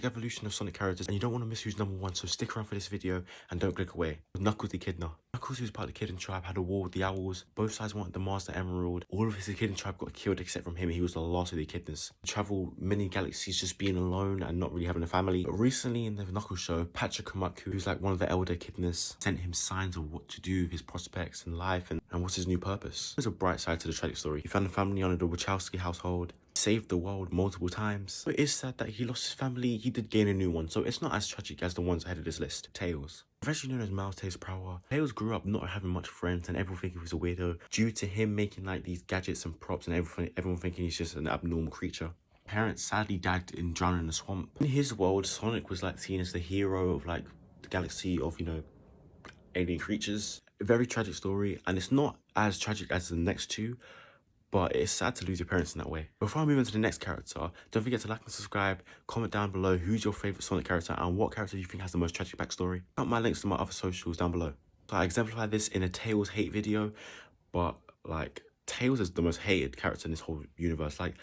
Evolution of Sonic characters, and you don't want to miss who's number 1, so stick around for this video and don't click away. Knuckles the Echidna. Knuckles, who's part of the Echidna tribe, had a war with the Owls. Both sides wanted the Master Emerald. All of his Echidna tribe got killed except from him. He was the last of the Echidnas. Travel many galaxies just being alone and not really having a family. But recently in the Knuckles show, Pacha Kamaku, who's like one of the elder Echidnas, sent him signs of what to do, his prospects in life, and what's his new purpose. There's a bright side to the tragic story. He found a family under the Wachowski household, saved the world multiple times. But it is sad that he lost his family. He did gain a new one, so it's not as tragic as the ones ahead of this list. Tails. Eventually known as Miles Tails Prower, Tails grew up not having much friends and everyone thinking he was a weirdo due to him making like these gadgets and props and everyone thinking he's just an abnormal creature. Parents sadly died in drowning in the swamp. In his world, Sonic was like seen as the hero of like the galaxy of, you know, alien creatures. A very tragic story, and it's not as tragic as the next two, but it's sad to lose your parents in that way. Before I move on to the next character, don't forget to like and subscribe, comment down below who's your favourite Sonic character and what character you think has the most tragic backstory. Got my links to my other socials down below. So I exemplify this in a Tails hate video, but like Tails is the most hated character in this whole universe. Like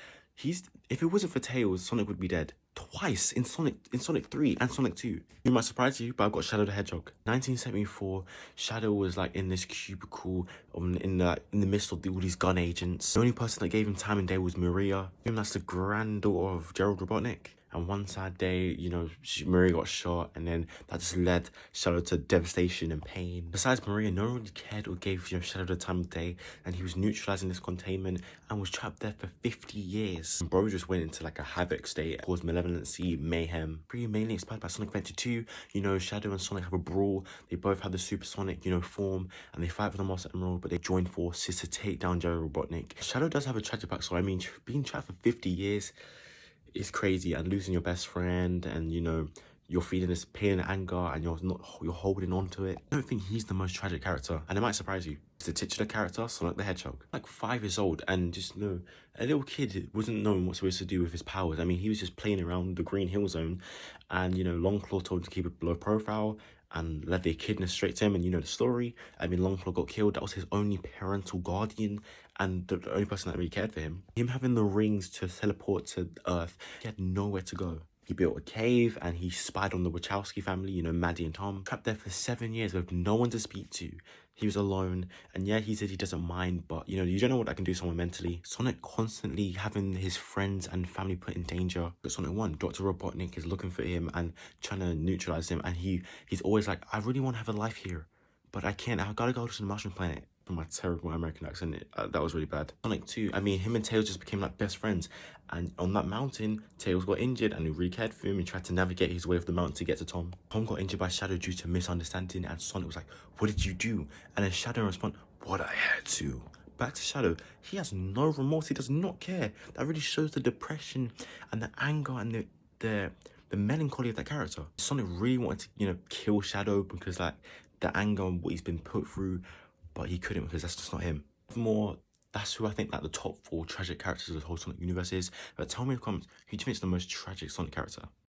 if it wasn't for Tails, Sonic would be dead. Twice in Sonic 3 and Sonic 2. It might surprise you, but I've got Shadow the Hedgehog. 1974, Shadow was like in this cubicle in the midst of all these gun agents. The only person that gave him time and day was Maria. That's the granddaughter of Gerald Robotnik. And one sad day, you know, Maria got shot, and then that just led Shadow to devastation and pain. Besides Maria, no one really cared or gave, you know, Shadow the time of day, and he was neutralizing this containment and was trapped there for 50 years. And bro just went into like a havoc state, caused malevolency, mayhem. Pretty mainly inspired by Sonic Adventure 2, you know, Shadow and Sonic have a brawl. They both have the supersonic, you know, form, and they fight for the Master Emerald, but they join forces to take down Gerald Robotnik. Shadow does have a tragic backstory. I mean, being trapped for 50 years, it's crazy, and losing your best friend, and you know, you're feeling this pain and anger, and you're holding on to it. I don't think he's the most tragic character, and it might surprise you. It's the titular character, Sonic the Hedgehog. Like 5 years old, and just, you know, a little kid wasn't knowing what supposed to do with his powers. I mean, he was just playing around the Green Hill Zone, and you know, Longclaw told him to keep it below profile and led the echidna straight to him, and you know the story. I mean, Longclaw got killed. That was his only parental guardian and the only person that really cared for him. Him having the rings to teleport to Earth, he had nowhere to go. He built a cave and he spied on the Wachowski family, you know, Maddie and Tom. Trapped there for 7 years with no one to speak to. He was alone, and yeah, he said he doesn't mind, but you know, you don't know what that can do to someone mentally. Sonic constantly having his friends and family put in danger. But Sonic 1, Dr. Robotnik is looking for him and trying to neutralize him, and he's always like, I really want to have a life here, but I can't. I gotta go to the Martian planet. For my terrible American accent, that was really bad. Sonic 2, I mean, him and Tails just became like best friends, and on that mountain, Tails got injured and he really cared for him and tried to navigate his way of the mountain to get to Tom. Tom got injured by Shadow due to misunderstanding, and Sonic was like, what did you do? And then Shadow responded, what I had to. Back to Shadow, he has no remorse, he does not care. That really shows the depression and the anger and the melancholy of that character. Sonic really wanted to, you know, kill Shadow because like the anger and what he's been put through, but he couldn't because that's just not him. More, that's who I think like the top 4 tragic characters of the whole Sonic universe is. But tell me in the comments, who do you think is the most tragic Sonic character?